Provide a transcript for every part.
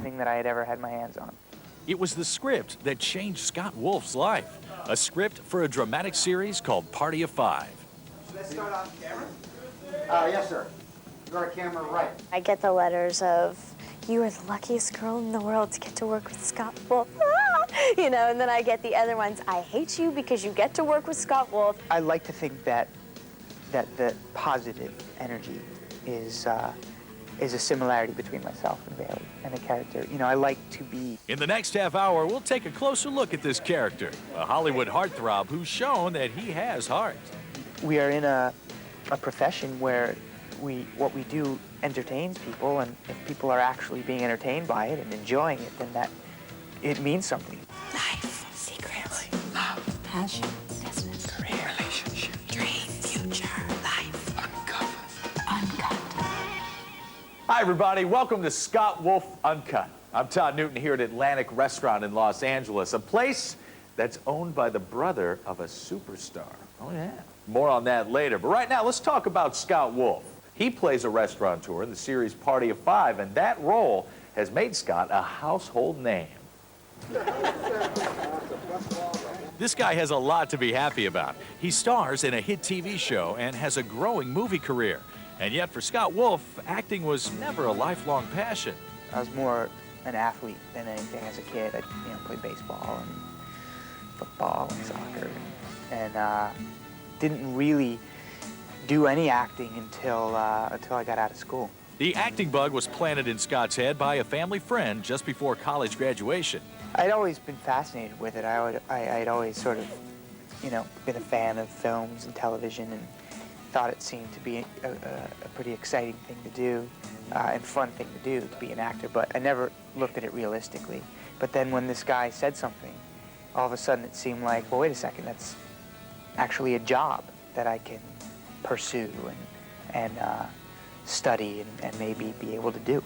thing that I had ever had my hands on. It was the script that changed Scott Wolf's life. A script for a dramatic series called Party of Five. Should I start on camera? Yes, sir. You're on camera right. I get the letters of, "You are the luckiest girl in the world to get to work with Scott Wolf." You know, and then I get the other ones, "I hate you because you get to work with Scott Wolf." I like to think that the positive energy is a similarity between myself and Bailey and the character. You know, I like to be... In the next half hour, we'll take a closer look at this character, a Hollywood heartthrob who's shown that he has heart. We are in a profession where what we do entertains people, and if people are actually being entertained by it and enjoying it, then it means something. Life, secrets, love, passion, business, career, relationship, dream, future, life, uncut. Hi, everybody. Welcome to Scott Wolf Uncut. I'm Todd Newton here at Atlantic Restaurant in Los Angeles, a place that's owned by the brother of a superstar. Oh, yeah. More on that later. But right now, let's talk about Scott Wolf. He plays a restaurateur in the series Party of Five, and that role has made Scott a household name. This guy has a lot to be happy about. He stars in a hit TV show and has a growing movie career. And yet for Scott Wolf, acting was never a lifelong passion. I was more an athlete than anything as a kid. I played baseball and football and soccer, and didn't really do any acting until I got out of school. The acting bug was planted in Scott's head by a family friend just before college graduation. I'd always been fascinated with it. I'd always sort of, been a fan of films and television, and thought it seemed to be a pretty exciting thing to do and fun thing to do, to be an actor, but I never looked at it realistically. But then when this guy said something, all of a sudden it seemed like, well, wait a second, that's actually a job that I can pursue and study and maybe be able to do.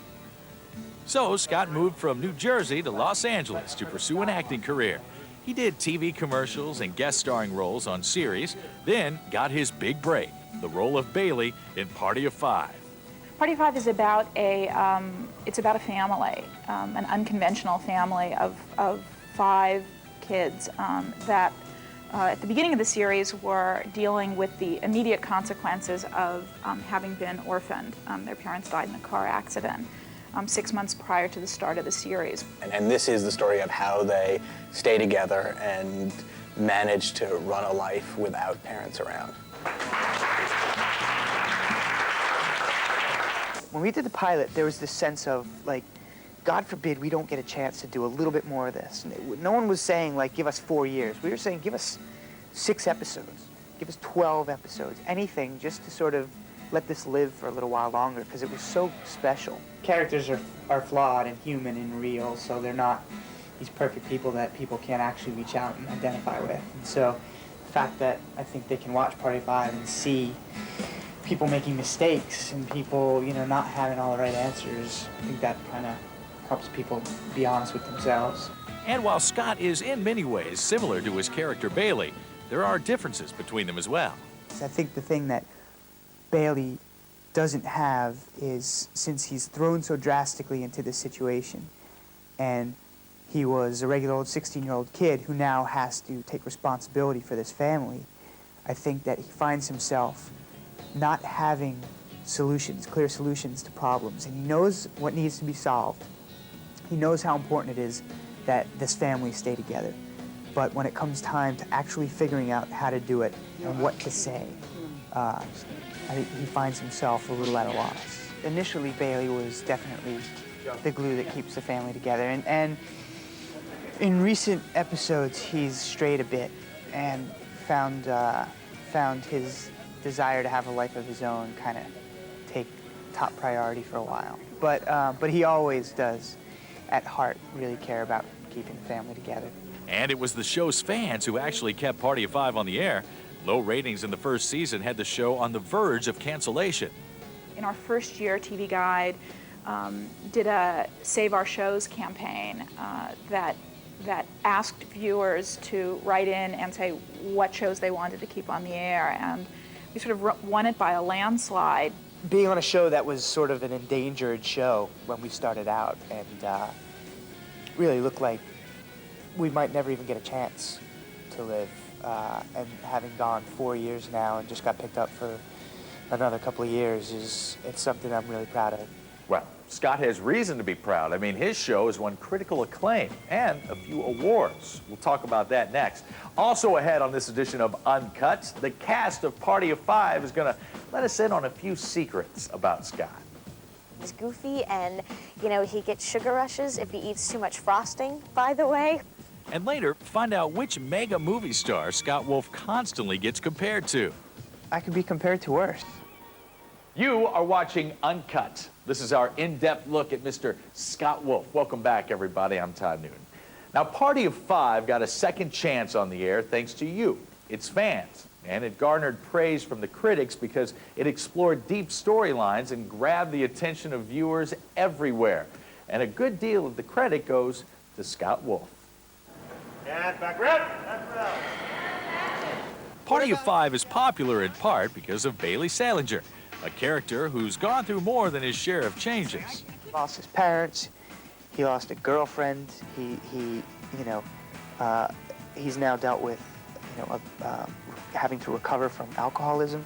So Scott moved from New Jersey to Los Angeles to pursue an acting career. He did TV commercials and guest starring roles on series, then got his big break, the role of Bailey in Party of Five. Party of Five is about it's about a family, an unconventional family of 5 kids that at the beginning of the series were dealing with the immediate consequences of having been orphaned. Their parents died in a car accident 6 months prior to the start of the series. And this is the story of how they stay together and manage to run a life without parents around. When we did the pilot, there was this sense of, like, God forbid we don't get a chance to do a little bit more of this. No one was saying, like, give us 4 years. We were saying, give us 6 episodes, give us 12 episodes, anything just to sort of let this live for a little while longer, because it was so special. Characters are flawed and human and real, so they're not these perfect people that people can't actually reach out and identify with. And so the fact that I think they can watch Party 5 and see people making mistakes and people, not having all the right answers, I think that kind of helps people be honest with themselves. And while Scott is in many ways similar to his character Bailey, there are differences between them as well. I think the thing that Bailey doesn't have is, since he's thrown so drastically into this situation, and he was a regular old 16-year-old kid who now has to take responsibility for this family, I think that he finds himself not having clear solutions to problems, and he knows what needs to be solved. He knows how important it is that this family stay together. But when it comes time to actually figuring out how to do it and what to say, I think he finds himself a little at a loss. Initially, Bailey was definitely the glue that keeps the family together. And in recent episodes, he's strayed a bit and found his desire to have a life of his own kind of take top priority for a while. But he always does, at heart, really care about keeping the family together. And it was the show's fans who actually kept Party of Five on the air. Low ratings in the first season had the show on the verge of cancellation. In our first year, TV Guide did a Save Our Shows campaign that asked viewers to write in and say what shows they wanted to keep on the air, and we sort of won it by a landslide. Being on a show that was sort of an endangered show when we started out, and really looked like we might never even get a chance to live. And having gone 4 years now and just got picked up for another couple of years it's something I'm really proud of. Well, Scott has reason to be proud. I mean, his show has won critical acclaim and a few awards. We'll talk about that next. Also ahead on this edition of Uncut, the cast of Party of Five is going to let us in on a few secrets about Scott. He's goofy, and, you know, he gets sugar rushes if he eats too much frosting, by the way. And later, find out which mega movie star Scott Wolf constantly gets compared to. I could be compared to worse. You are watching Uncut. This is our in-depth look at Mr. Scott Wolf. Welcome back, everybody. I'm Todd Newton. Now, Party of Five got a second chance on the air thanks to you, its fans. And it garnered praise from the critics because it explored deep storylines and grabbed the attention of viewers everywhere. And a good deal of the credit goes to Scott Wolf. And back red. Party of Five is popular in part because of Bailey Salinger, a character who's gone through more than his share of changes. He lost his parents, he lost a girlfriend, he's now dealt with, having to recover from alcoholism,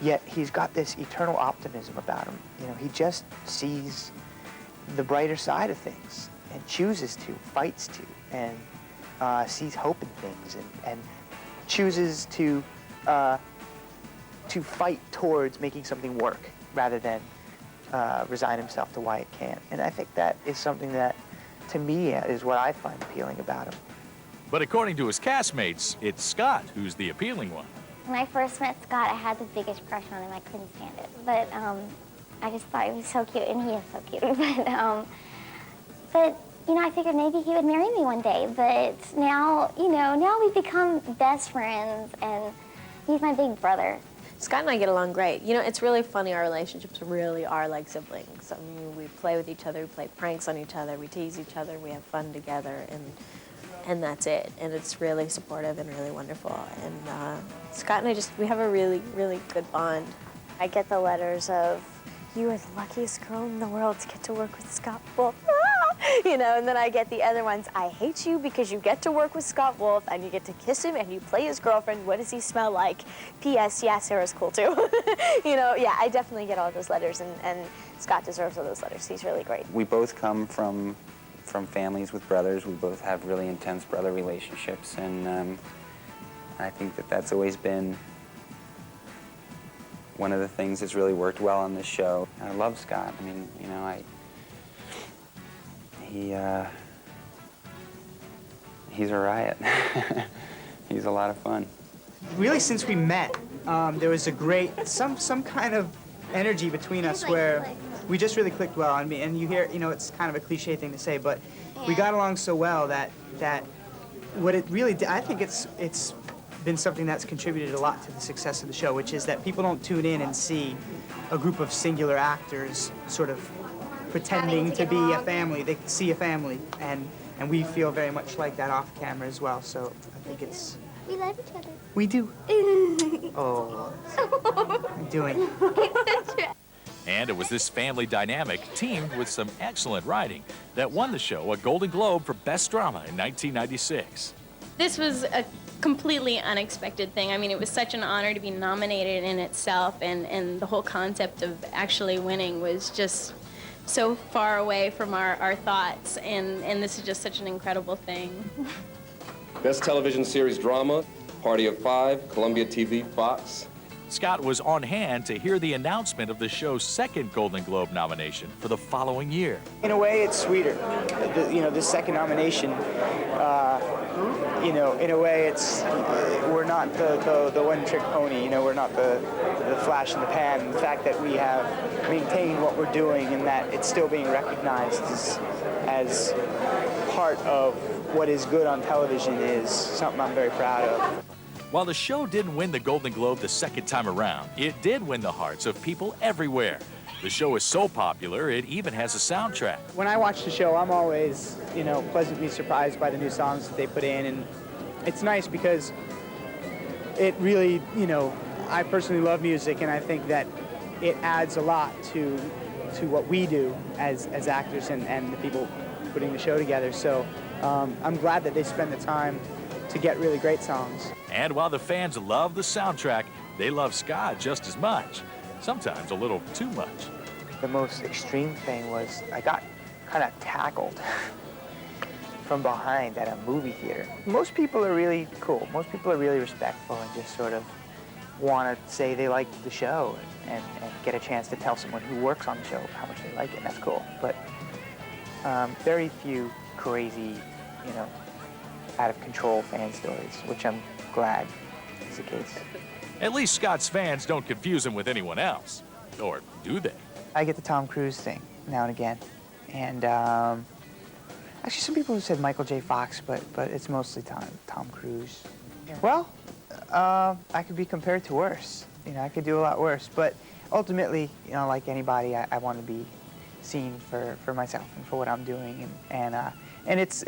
yet he's got this eternal optimism about him. You know, he just sees the brighter side of things and chooses to, fights to, and sees hope in things and chooses to fight towards making something work rather than resign himself to why it can't. And I think that is something that, to me, is what I find appealing about him. But according to his castmates, it's Scott who's the appealing one. When I first met Scott, I had the biggest crush on him. I couldn't stand it. But I just thought he was so cute, and he is so cute. But you know, I figured maybe he would marry me one day. But now, now we've become best friends, and he's my big brother. Scott and I get along great. You know, it's really funny. Our relationships really are like siblings. I mean, we play with each other, we play pranks on each other, we tease each other, we have fun together, and that's it. And it's really supportive and really wonderful. And Scott and I we have a really, really good bond. I get the letters of, "You are the luckiest girl in the world to get to work with Scott Wolf." And then I get the other ones, "I hate you because you get to work with Scott Wolf and you get to kiss him and you play his girlfriend. What does he smell like? P.S. Yeah, Sarah's cool too." Yeah, I definitely get all those letters, and Scott deserves all those letters. He's really great. We both come from families with brothers. We both have really intense brother relationships, and I think that that's always been one of the things that's really worked well on this show. I love Scott. I mean, he's a riot. He's a lot of fun. Really, since we met, there was a great, some kind of energy between us where we just really clicked well. And you hear, it's kind of a cliche thing to say, but we got along so well that what it really did, I think it's been something that's contributed a lot to the success of the show, which is that people don't tune in and see a group of singular actors sort of pretending to be a family. They see a family, and we feel very much like that off camera as well. So I think it's... We love each other. We do. Oh, I'm doing. And it was this family dynamic, teamed with some excellent writing, that won the show a Golden Globe for Best Drama in 1996. This was a completely unexpected thing. I mean, it was such an honor to be nominated in itself, and the whole concept of actually winning was just so far away from our thoughts, and this is just such an incredible thing. Best Television Series Drama, Party of Five, Columbia TV, Fox. Scott was on hand to hear the announcement of the show's second Golden Globe nomination for the following year. In a way, it's sweeter. This second nomination, in a way, we're not the one-trick pony. We're not the flash in the pan. The fact that we have maintained what we're doing and that it's still being recognized as part of what is good on television is something I'm very proud of. While the show didn't win the Golden Globe the second time around, it did win the hearts of people everywhere. The show is so popular, it even has a soundtrack. When I watch the show, I'm always, pleasantly surprised by the new songs that they put in, and it's nice because it really, I personally love music, and I think that it adds a lot to what we do as actors and the people putting the show together. So I'm glad that they spend the time to get really great songs. And while the fans love the soundtrack, they love Scott just as much, sometimes a little too much. The most extreme thing was I got kind of tackled from behind at a movie theater. Most people are really cool. Most people are really respectful and just sort of want to say they like the show and get a chance to tell someone who works on the show how much they like it, and that's cool. But very few crazy, out of control fan stories, which I'm glad is the case. At least Scott's fans don't confuse him with anyone else. Or do they? I get the Tom Cruise thing now and again. And actually some people have said Michael J. Fox, but it's mostly Tom Cruise. Well, I could be compared to worse. I could do a lot worse. But ultimately, like anybody, I want to be seen for myself and for what I'm doing. And it's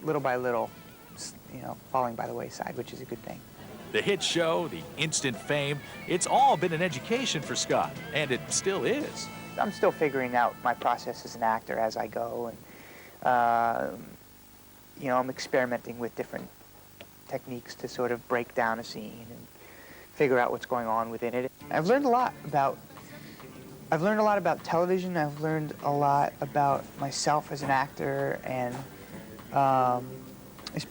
little by little, falling by the wayside, which is a good thing. The hit show, the instant fame, it's all been an education for Scott, and it still is. I'm still figuring out my process as an actor as I go, and I'm experimenting with different techniques to sort of break down a scene and figure out what's going on within it. I've learned a lot about television. I've learned a lot about myself as an actor, and it's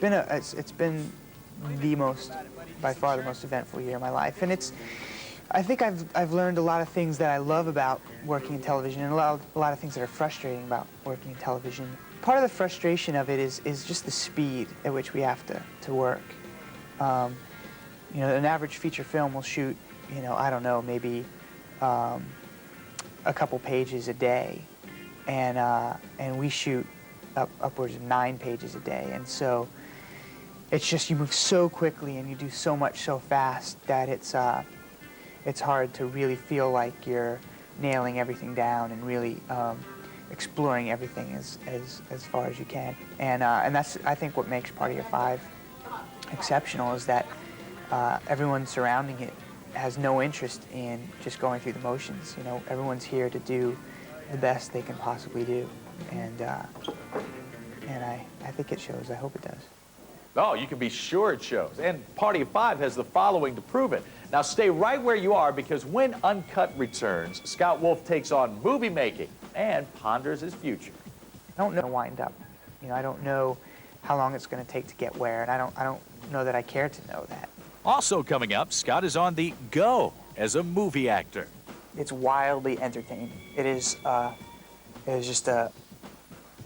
been by far the most eventful year of my life, and I think I've learned a lot of things that I love about working in television, and a lot of things that are frustrating about working in television. Part of the frustration of it is just the speed at which we have to work. An average feature film will shoot, I don't know, maybe a couple pages a day, and we shoot upwards of 9 pages a day, and so it's just you move so quickly and you do so much so fast that it's hard to really feel like you're nailing everything down and really exploring everything as far as you can. And that's, I think, what makes Party of Five exceptional, is that everyone surrounding it has no interest in just going through the motions. Everyone's here to do the best they can possibly do, and I think it shows. I hope it does. Oh, you can be sure it shows. And Party of Five has the following to prove it. Now stay right where you are, because when Uncut returns, Scott Wolf takes on movie making and ponders his future. I don't know wind up. I don't know how long it's going to take to get where, and I don't know that I care to know that. Also coming up, Scott is on the go as a movie actor. It's wildly entertaining. It is just a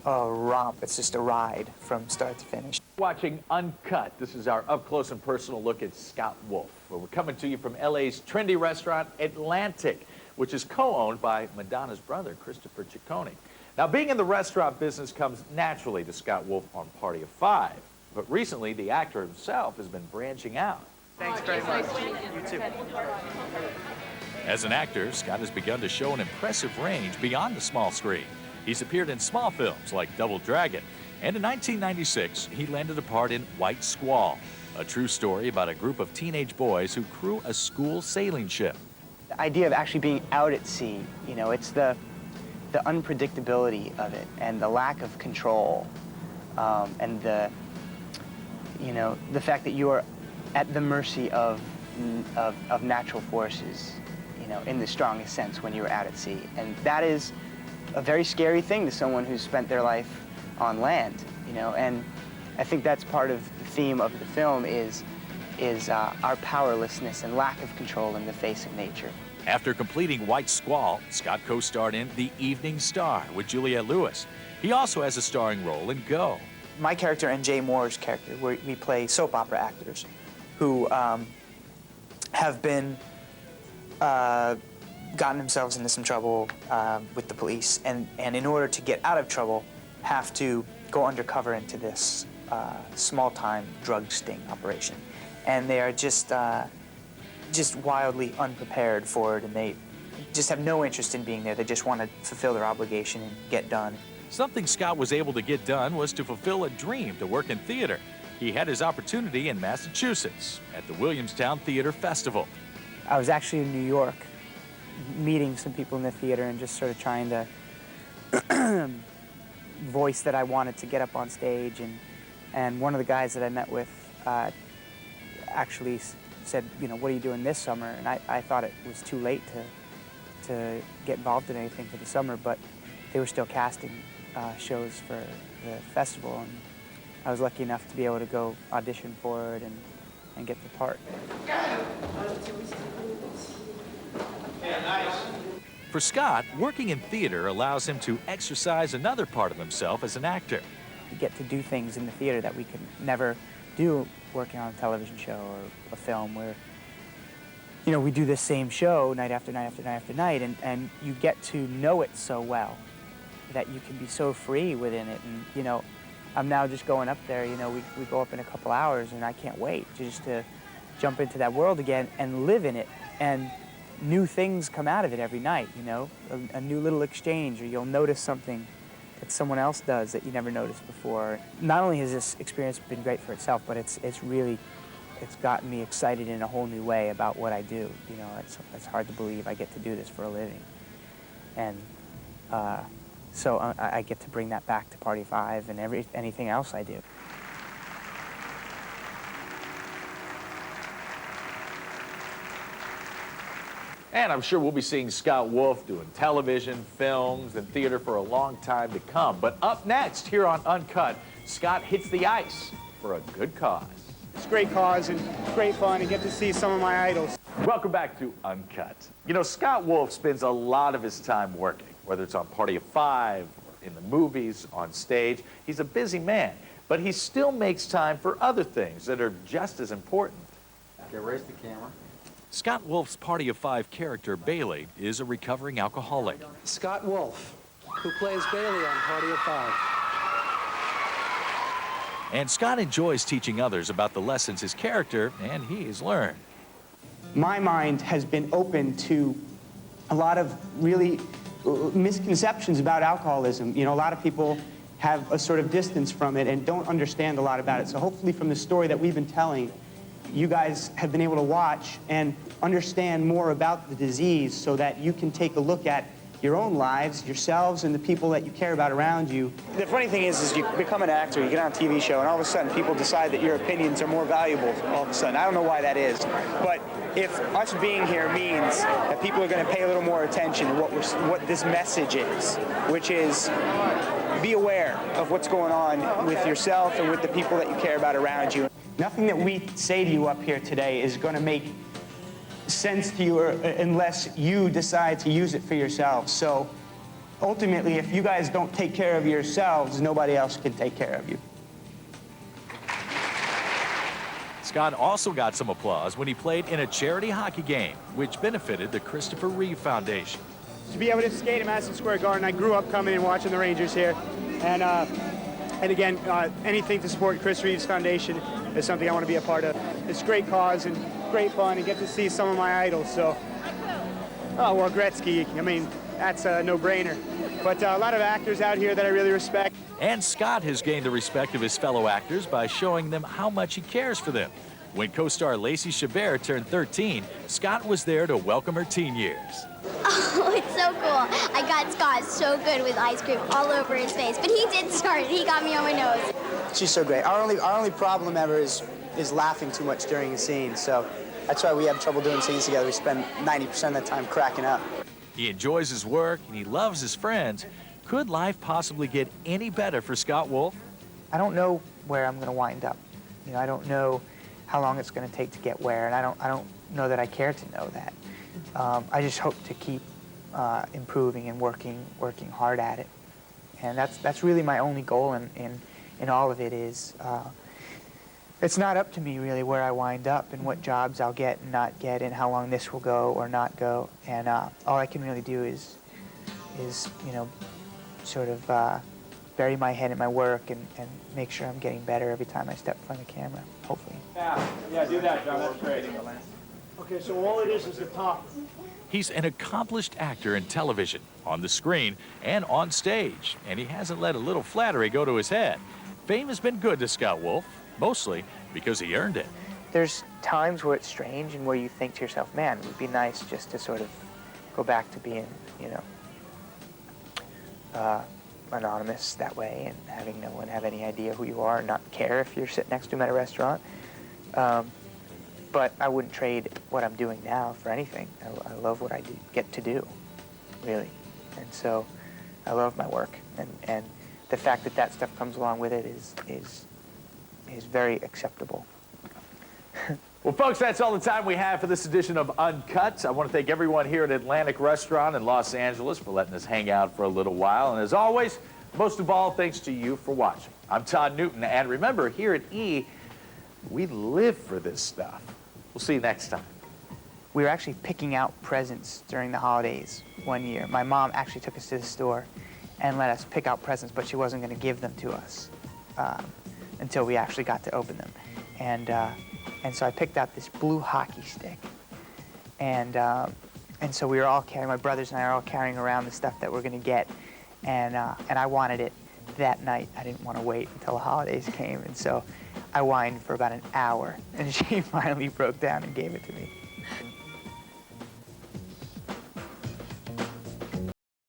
romp. It's just a ride from start to finish. Watching Uncut. This is our up-close and personal look at Scott Wolf. Well, we're coming to you from LA's trendy restaurant, Atlantic, which is co-owned by Madonna's brother, Christopher Ciccone. Now, being in the restaurant business comes naturally to Scott Wolf on Party of Five, but recently the actor himself has been branching out. Thanks very much. You too. As an actor, Scott has begun to show an impressive range beyond the small screen. He's appeared in small films like Double Dragon, and in 1996, he landed a part in White Squall, a true story about a group of teenage boys who crew a school sailing ship. The idea of actually being out at sea, it's the unpredictability of it and the lack of control, and the fact that you are at the mercy of natural forces, in the strongest sense when you're out at sea. And that is a very scary thing to someone who's spent their life on land, and I think that's part of the theme of the film is our powerlessness and lack of control in the face of nature. After completing White Squall, Scott co-starred in The Evening Star with Juliette Lewis. He also has a starring role in Go. My character and Jay Moore's character, we play soap opera actors who have been gotten themselves into some trouble with the police, and in order to get out of trouble, have to go undercover into this small-time drug sting operation. And they are just wildly unprepared for it, and they just have no interest in being there. They just want to fulfill their obligation and get done. Something Scott was able to get done was to fulfill a dream to work in theater. He had his opportunity in Massachusetts at the Williamstown Theater Festival. I was actually in New York, meeting some people in the theater and just sort of trying to voice that I wanted to get up on stage, and one of the guys that I met with actually said, you know, what are you doing this summer? And I thought it was too late to get involved in anything for the summer, but they were still casting shows for the festival, and I was lucky enough to be able to go audition for it and get the part. For Scott, working in theater allows him to exercise another part of himself as an actor. You get to do things in the theater that we could never do working on a television show or a film, where, you know, we do the same show night after night after night after night, and you get to know it so well that you can be so free within it. And, you know, I'm now just going up there, you know, we go up in a couple hours, and I can't wait just to jump into that world again and live in it. And new things come out of it every night, you know, a new little exchange, or you'll notice something that someone else does that you never noticed before. Not only has this experience been great for itself, but it's gotten me excited in a whole new way about what I do. You know, it's hard to believe I get to do this for a living. And so I get to bring that back to Party 5 and anything else I do. And I'm sure we'll be seeing Scott Wolf doing television, films, and theater for a long time to come. But up next, here on Uncut, Scott hits the ice for a good cause. It's a great cause and great fun, and get to see some of my idols. Welcome back to Uncut. You know, Scott Wolf spends a lot of his time working, whether it's on Party of 5, or in the movies, on stage. He's a busy man, but he still makes time for other things that are just as important. Okay, raise the camera. Scott Wolf's Party of 5 character, Bailey, is a recovering alcoholic. Scott Wolf, who plays Bailey on Party of 5. And Scott enjoys teaching others about the lessons his character and he has learned. My mind has been open to a lot of really misconceptions about alcoholism. You know, a lot of people have a sort of distance from it and don't understand a lot about it. So hopefully from the story that we've been telling, you guys have been able to watch and understand more about the disease so that you can take a look at your own lives, yourselves, and the people that you care about around you. The funny thing is you become an actor, you get on a TV show, and all of a sudden people decide that your opinions are more valuable all of a sudden. I don't know why that is, but if us being here means that people are going to pay a little more attention to what this message is, which is be aware of what's going on with yourself and with the people that you care about around you. Nothing that we say to you up here today is going to make sense to you unless you decide to use it for yourselves. So ultimately, if you guys don't take care of yourselves, nobody else can take care of you. Scott also got some applause when he played in a charity hockey game, which benefited the Christopher Reeve Foundation. To be able to skate at Madison Square Garden, I grew up coming and watching the Rangers here. And again, anything to support Chris Reeve's Foundation is something I want to be a part of. It's a great cause and great fun, and get to see some of my idols. So, well, Gretzky, I mean, that's a no-brainer. But a lot of actors out here that I really respect. And Scott has gained the respect of his fellow actors by showing them how much he cares for them. When co-star Lacey Chabert turned 13, Scott was there to welcome her teen years. Oh, it's so cool. I got Scott so good with ice cream all over his face, but he did start it. He got me on my nose. She's so great. Our only problem ever is laughing too much during a scene, so that's why we have trouble doing scenes together. We spend 90% of the time cracking up. He enjoys his work and he loves his friends. Could life possibly get any better for Scott Wolf? I don't know where I'm going to wind up. You know, I don't know how long it's going to take to get where, and I don't know that I care to know that. I just hope to keep improving and working hard at it, and that's really my only goal in all of it. Is it's not up to me really where I wind up and what jobs I'll get and not get and how long this will go or not go, and all I can really do is you know, sort of bury my head in my work and make sure I'm getting better every time I step in front of the camera, hopefully. Yeah, do that, John. That's great. Okay, so all it is the top. He's an accomplished actor in television, on the screen, and on stage, and he hasn't let a little flattery go to his head. Fame has been good to Scott Wolf, mostly because he earned it. There's times where it's strange and where you think to yourself, man, it would be nice just to sort of go back to being, you know, anonymous that way and having no one have any idea who you are and not care if you're sitting next to them at a restaurant. But I wouldn't trade what I'm doing now for anything. I love what I get to do, really. And so I love my work. And the fact that that stuff comes along with it is very acceptable. Well, folks, that's all the time we have for this edition of Uncut. I want to thank everyone here at Atlantic Restaurant in Los Angeles for letting us hang out for a little while. And as always, most of all, thanks to you for watching. I'm Todd Newton, and remember, here at E, we live for this stuff. We'll see you next time. We were actually picking out presents during the holidays one year. My mom actually took us to the store and let us pick out presents, but she wasn't going to give them to us until we actually got to open them. And so I picked out this blue hockey stick. And so we were all carrying, my brothers and I are all carrying around the stuff that we're going to get. And I wanted it that night. I didn't want to wait until the holidays came. And so I whined for about an hour, and she finally broke down and gave it to me.